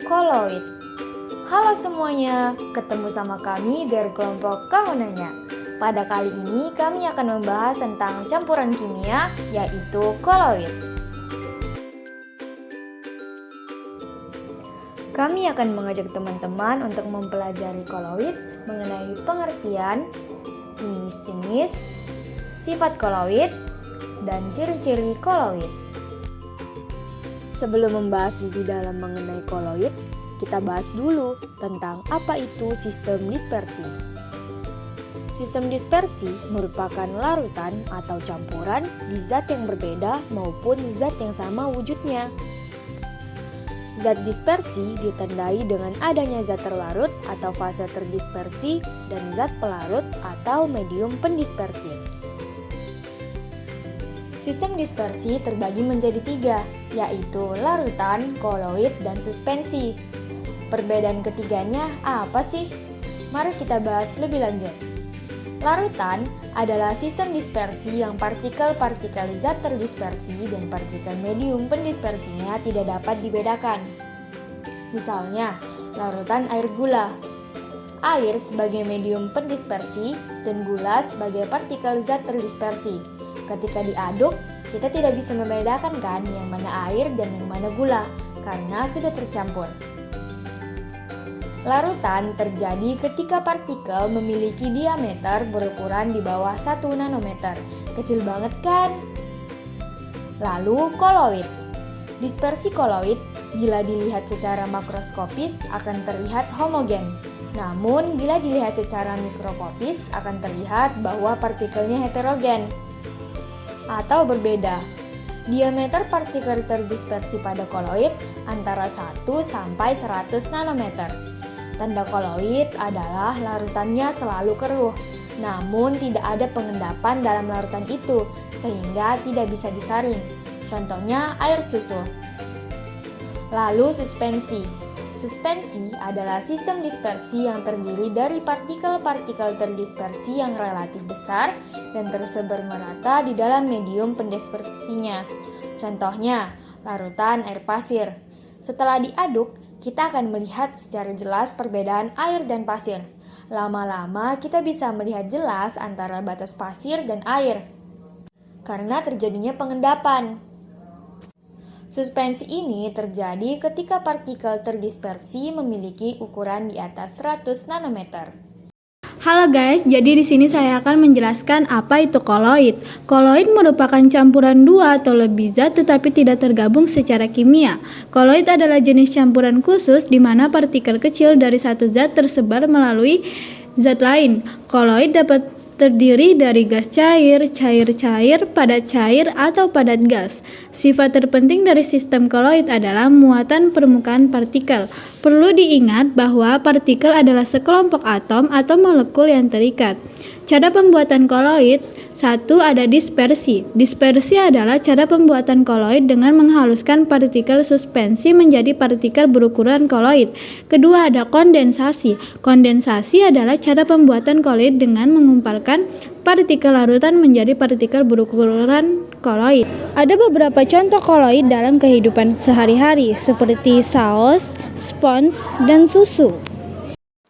koloid. Halo semuanya, ketemu sama kami dari kelompok Kahonanya. Pada kali ini kami akan membahas tentang campuran kimia, yaitu koloid. Kami akan mengajak teman-teman untuk mempelajari koloid, mengenai pengertian, jenis-jenis, sifat koloid, dan ciri-ciri koloid. Sebelum membahas lebih dalam mengenai koloid, kita bahas dulu tentang apa itu sistem dispersi. Sistem dispersi merupakan larutan atau campuran di zat yang berbeda maupun zat yang sama wujudnya. Zat dispersi ditandai dengan adanya zat terlarut atau fase terdispersi dan zat pelarut atau medium pendispersi. Sistem dispersi terbagi menjadi 3, yaitu larutan, koloid, dan suspensi. Perbedaan ketiganya apa sih? Mari kita bahas lebih lanjut. Larutan adalah sistem dispersi yang partikel-partikel zat terdispersi dan partikel medium pendispersinya tidak dapat dibedakan. Misalnya, larutan air gula. Air sebagai medium pendispersi dan gula sebagai partikel zat terdispersi. Ketika diaduk, kita tidak bisa membedakan kan yang mana air dan yang mana gula karena sudah tercampur. Larutan terjadi ketika partikel memiliki diameter berukuran di bawah 1 nanometer. Kecil banget kan? Lalu koloid. Dispersi koloid bila dilihat secara makroskopis akan terlihat homogen. Namun bila dilihat secara mikroskopis akan terlihat bahwa partikelnya heterogen atau berbeda. Diameter partikel terdispersi pada koloid antara 1 sampai 100 nanometer. Tanda koloid adalah larutannya selalu keruh, namun tidak ada pengendapan dalam larutan itu, sehingga tidak bisa disaring. Contohnya air susu. Lalu suspensi. Suspensi adalah sistem dispersi yang terdiri dari partikel-partikel terdispersi yang relatif besar dan tersebar merata di dalam medium pendispersinya. Contohnya, larutan air pasir. Setelah diaduk, kita akan melihat secara jelas perbedaan air dan pasir. Lama-lama kita bisa melihat jelas antara batas pasir dan air karena terjadinya pengendapan. Suspensi ini terjadi ketika partikel terdispersi memiliki ukuran di atas 100 nanometer. Halo guys, jadi di sini saya akan menjelaskan apa itu koloid. Koloid merupakan campuran 2 atau lebih zat tetapi tidak tergabung secara kimia. Koloid adalah jenis campuran khusus di mana partikel kecil dari satu zat tersebar melalui zat lain. Koloid dapat terdiri dari gas cair, cair-cair, padat cair, atau padat gas. Sifat terpenting dari sistem koloid adalah muatan permukaan partikel. Perlu diingat bahwa partikel adalah sekelompok atom atau molekul yang terikat. Cara pembuatan koloid. 1. Ada dispersi. Dispersi adalah cara pembuatan koloid dengan menghaluskan partikel suspensi menjadi partikel berukuran koloid. Kedua, ada kondensasi. Kondensasi adalah cara pembuatan koloid dengan mengumpulkan partikel larutan menjadi partikel berukuran koloid. Ada beberapa contoh koloid dalam kehidupan sehari-hari seperti saus, spons, dan susu.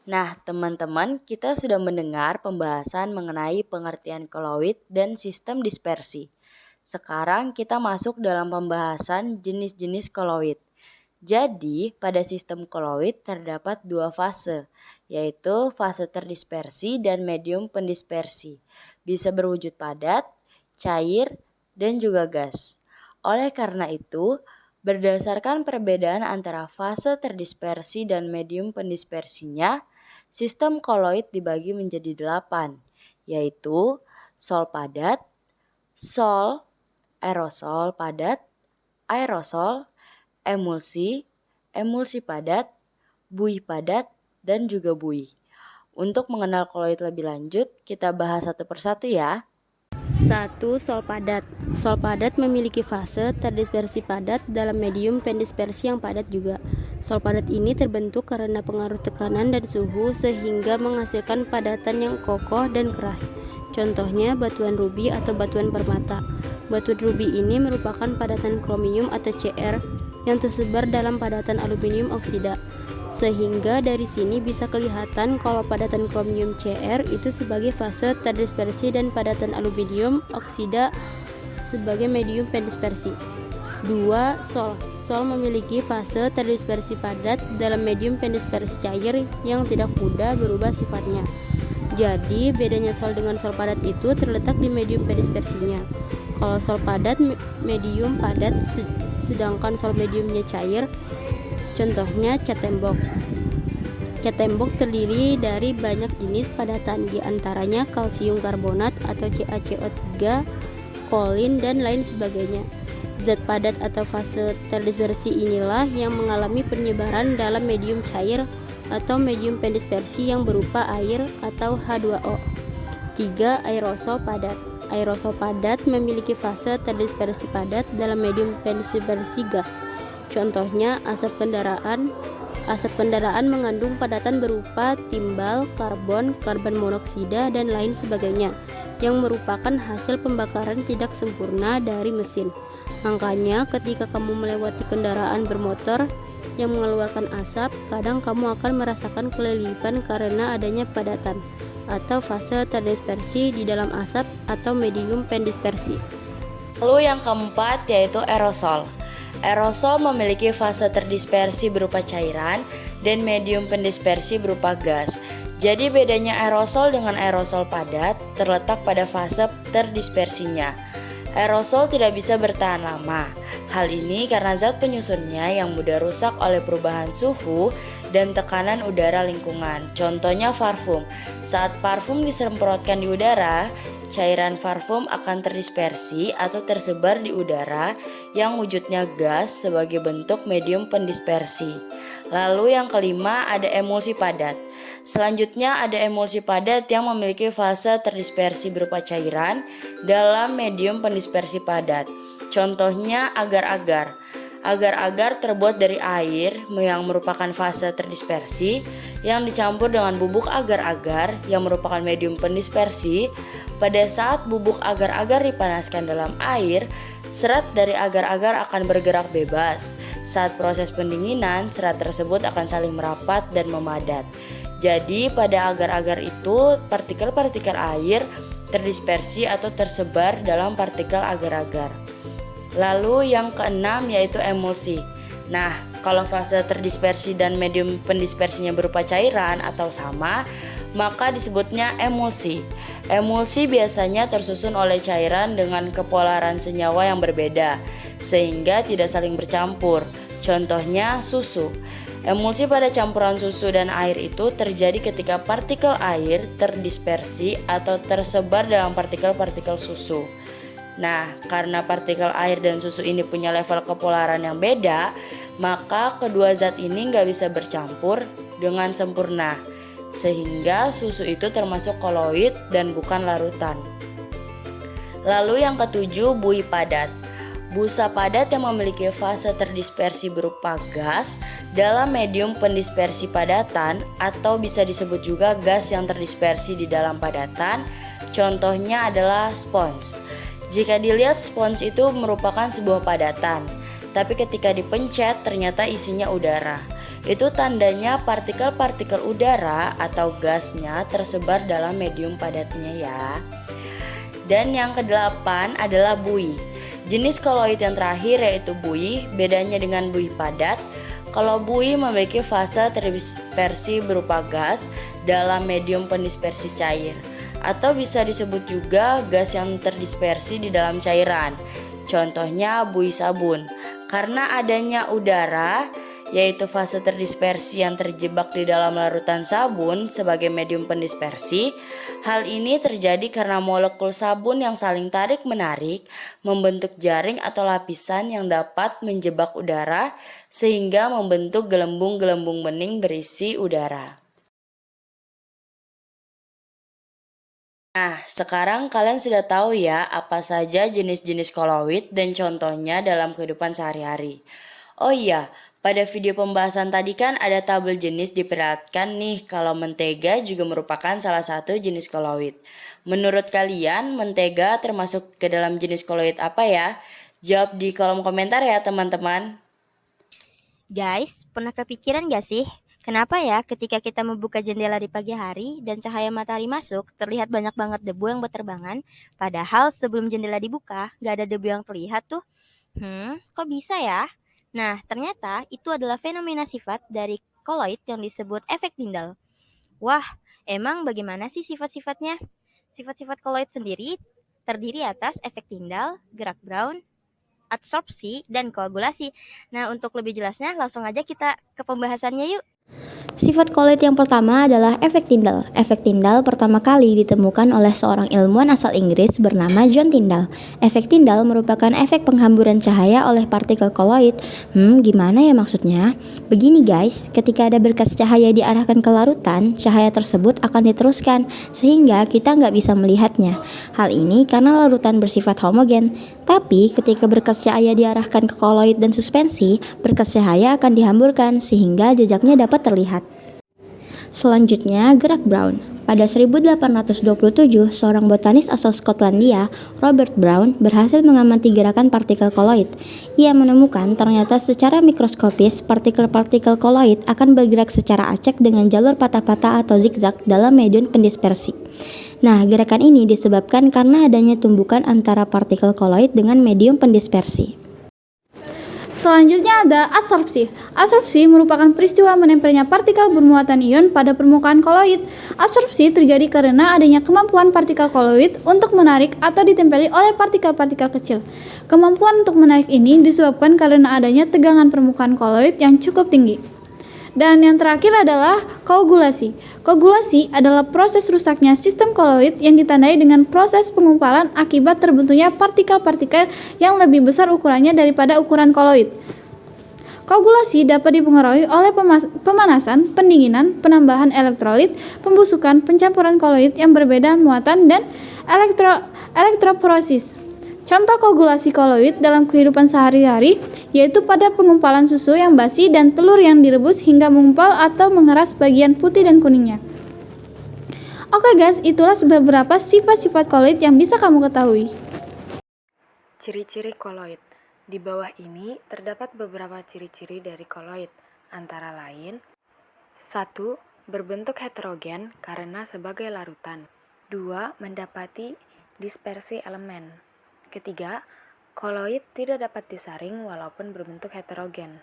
Nah, teman-teman, kita sudah mendengar pembahasan mengenai pengertian koloid dan sistem dispersi. Sekarang kita masuk dalam pembahasan jenis-jenis koloid. Jadi, pada sistem koloid terdapat 2 fase, yaitu fase terdispersi dan medium pendispersi. Bisa berwujud padat, cair, dan juga gas. Oleh karena itu, berdasarkan perbedaan antara fase terdispersi dan medium pendispersinya, sistem koloid dibagi menjadi 8, yaitu sol padat, sol, aerosol padat, aerosol, emulsi, emulsi padat, buih padat, dan juga buih. Untuk mengenal koloid lebih lanjut, kita bahas satu persatu ya. 1. Sol padat. Sol padat memiliki fase terdispersi padat dalam medium pendispersi yang padat juga. Sol padat ini terbentuk karena pengaruh tekanan dan suhu sehingga menghasilkan padatan yang kokoh dan keras. Contohnya batuan rubi atau batuan permata. Batuan rubi ini merupakan padatan kromium atau Cr yang tersebar dalam padatan aluminium oksida. Sehingga dari sini bisa kelihatan kalau padatan kromium Cr itu sebagai fase terdispersi dan padatan aluminium oksida sebagai medium pendispersi. 2. Sol. Sol memiliki fase terdispersi padat dalam medium pendispersi cair yang tidak mudah berubah sifatnya. Jadi bedanya sol dengan sol padat itu terletak di medium pendispersinya. Kalau sol padat medium padat, sedangkan sol mediumnya cair. Contohnya cat tembok. Cat tembok terdiri dari banyak jenis padatan, di antaranya kalsium karbonat atau CaCO3, kolin, dan lain sebagainya. Zat padat atau fase terdispersi inilah yang mengalami penyebaran dalam medium cair atau medium pendispersi yang berupa air atau H2O. 3. Aerosol padat. Aerosol padat memiliki fase terdispersi padat dalam medium pendispersi gas. Contohnya asap kendaraan. Asap kendaraan mengandung padatan berupa timbal, karbon, karbon monoksida, dan lain sebagainya yang merupakan hasil pembakaran tidak sempurna dari mesin. Makanya ketika kamu melewati kendaraan bermotor yang mengeluarkan asap, kadang kamu akan merasakan kelilipan karena adanya padatan atau fase terdispersi di dalam asap atau medium pendispersi. Lalu yang keempat yaitu aerosol. Aerosol memiliki fase terdispersi berupa cairan dan medium pendispersi berupa gas. Jadi bedanya aerosol dengan aerosol padat terletak pada fase terdispersinya. Aerosol tidak bisa bertahan lama. Hal ini karena zat penyusunnya yang mudah rusak oleh perubahan suhu dan tekanan udara lingkungan. Contohnya parfum. Saat parfum disemprotkan di udara, cairan parfum akan terdispersi atau tersebar di udara yang wujudnya gas sebagai bentuk medium pendispersi. Lalu yang kelima ada emulsi padat. Selanjutnya ada emulsi padat yang memiliki fase terdispersi berupa cairan dalam medium pendispersi padat. Contohnya agar-agar. Agar-agar terbuat dari air yang merupakan fase terdispersi yang dicampur dengan bubuk agar-agar yang merupakan medium pendispersi. Pada saat bubuk agar-agar dipanaskan dalam air, serat dari agar-agar akan bergerak bebas. Saat proses pendinginan, serat tersebut akan saling merapat dan memadat. Jadi pada agar-agar itu partikel-partikel air terdispersi atau tersebar dalam partikel agar-agar. Lalu yang keenam yaitu emulsi. Nah, kalau fase terdispersi dan medium pendispersinya berupa cairan atau sama, maka disebutnya emulsi. Emulsi biasanya tersusun oleh cairan dengan kepolaran senyawa yang berbeda, sehingga tidak saling bercampur. Contohnya susu. Emulsi pada campuran susu dan air itu terjadi ketika partikel air terdispersi atau tersebar dalam partikel-partikel susu. Nah, karena partikel air dan susu ini punya level kepolaran yang beda, maka kedua zat ini nggak bisa bercampur dengan sempurna, sehingga susu itu termasuk koloid dan bukan larutan. Lalu yang ketujuh, buih padat. Busa padat yang memiliki fase terdispersi berupa gas dalam medium pendispersi padatan atau bisa disebut juga gas yang terdispersi di dalam padatan. Contohnya adalah spons. Jika dilihat spons itu merupakan sebuah padatan, tapi ketika dipencet ternyata isinya udara. Itu tandanya partikel-partikel udara atau gasnya tersebar dalam medium padatnya ya. Dan yang kedelapan adalah buih. Jenis koloid yang terakhir yaitu buih. Bedanya dengan buih padat, kalau buih memiliki fase terdispersi berupa gas dalam medium pendispersi cair, atau bisa disebut juga gas yang terdispersi di dalam cairan. Contohnya buih sabun. Karena adanya udara, yaitu fase terdispersi yang terjebak di dalam larutan sabun sebagai medium pendispersi. Hal ini terjadi karena molekul sabun yang saling tarik-menarik membentuk jaring atau lapisan yang dapat menjebak udara sehingga membentuk gelembung-gelembung bening berisi udara. Nah, sekarang kalian sudah tahu ya apa saja jenis-jenis koloid dan contohnya dalam kehidupan sehari-hari. Oh iya, pada video pembahasan tadi kan ada tabel jenis diperlihatkan nih kalau mentega juga merupakan salah satu jenis koloid. Menurut kalian, mentega termasuk ke dalam jenis koloid apa ya? Jawab di kolom komentar ya teman-teman. Guys, pernah kepikiran gak sih? Kenapa ya ketika kita membuka jendela di pagi hari dan cahaya matahari masuk, terlihat banyak banget debu yang berterbangan, padahal sebelum jendela dibuka, gak ada debu yang terlihat tuh. Kok bisa ya? Nah, ternyata itu adalah fenomena sifat dari koloid yang disebut efek Tyndall. Wah, emang bagaimana sih sifat-sifatnya? Sifat-sifat koloid sendiri terdiri atas efek Tyndall, gerak Brown, absorpsi, dan koagulasi. Nah, untuk lebih jelasnya langsung aja kita ke pembahasannya yuk. Sifat koloid yang pertama adalah efek Tyndall. Efek Tyndall pertama kali ditemukan oleh seorang ilmuwan asal Inggris bernama John Tyndall. Efek Tyndall merupakan efek penghamburan cahaya oleh partikel koloid. Gimana ya maksudnya? Begini guys, ketika ada berkas cahaya diarahkan ke larutan, cahaya tersebut akan diteruskan sehingga kita nggak bisa melihatnya. Hal ini karena larutan bersifat homogen. Tapi ketika berkas cahaya diarahkan ke koloid dan suspensi, berkas cahaya akan dihamburkan sehingga jejaknya dapat terlihat. Selanjutnya, gerak Brown. Pada 1827, seorang botanis asal Skotlandia, Robert Brown, berhasil mengamati gerakan partikel koloid. Ia menemukan ternyata secara mikroskopis partikel-partikel koloid akan bergerak secara acak dengan jalur patah-patah atau zigzag dalam medium pendispersi. Nah, gerakan ini disebabkan karena adanya tumbukan antara partikel koloid dengan medium pendispersi. Selanjutnya ada adsorpsi. Adsorpsi merupakan peristiwa menempelnya partikel bermuatan ion pada permukaan koloid. Adsorpsi terjadi karena adanya kemampuan partikel koloid untuk menarik atau ditempeli oleh partikel-partikel kecil. Kemampuan untuk menarik ini disebabkan karena adanya tegangan permukaan koloid yang cukup tinggi. Dan yang terakhir adalah koagulasi. Koagulasi adalah proses rusaknya sistem koloid yang ditandai dengan proses pengumpalan akibat terbentuknya partikel-partikel yang lebih besar ukurannya daripada ukuran koloid. Koagulasi dapat dipengaruhi oleh pemanasan, pendinginan, penambahan elektrolit, pembusukan, pencampuran koloid yang berbeda muatan, dan elektroforesis. Contoh koagulasi koloid dalam kehidupan sehari-hari yaitu pada pengumpalan susu yang basi dan telur yang direbus hingga mengumpal atau mengeras bagian putih dan kuningnya. Oke guys, itulah beberapa sifat-sifat koloid yang bisa kamu ketahui. Ciri-ciri koloid. Di bawah ini terdapat beberapa ciri-ciri dari koloid, antara lain 1. Berbentuk heterogen karena sebagai larutan. 2. Mendapati dispersi elemen. Ketiga, koloid tidak dapat disaring walaupun berbentuk heterogen.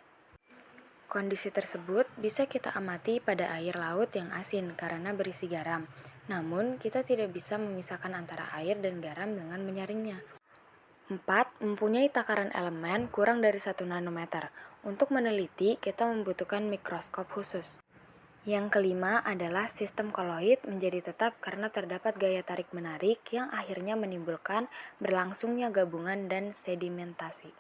Kondisi tersebut bisa kita amati pada air laut yang asin karena berisi garam. Namun, kita tidak bisa memisahkan antara air dan garam dengan menyaringnya. 4. Mempunyai takaran elemen kurang dari 1 nanometer. Untuk meneliti, kita membutuhkan mikroskop khusus. Yang kelima adalah sistem koloid menjadi tetap karena terdapat gaya tarik-menarik yang akhirnya menimbulkan berlangsungnya gabungan dan sedimentasi.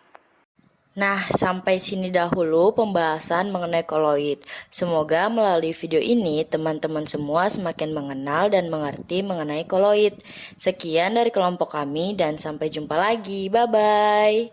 Nah, sampai sini dahulu pembahasan mengenai koloid. Semoga melalui video ini teman-teman semua semakin mengenal dan mengerti mengenai koloid. Sekian dari kelompok kami dan sampai jumpa lagi. Bye-bye.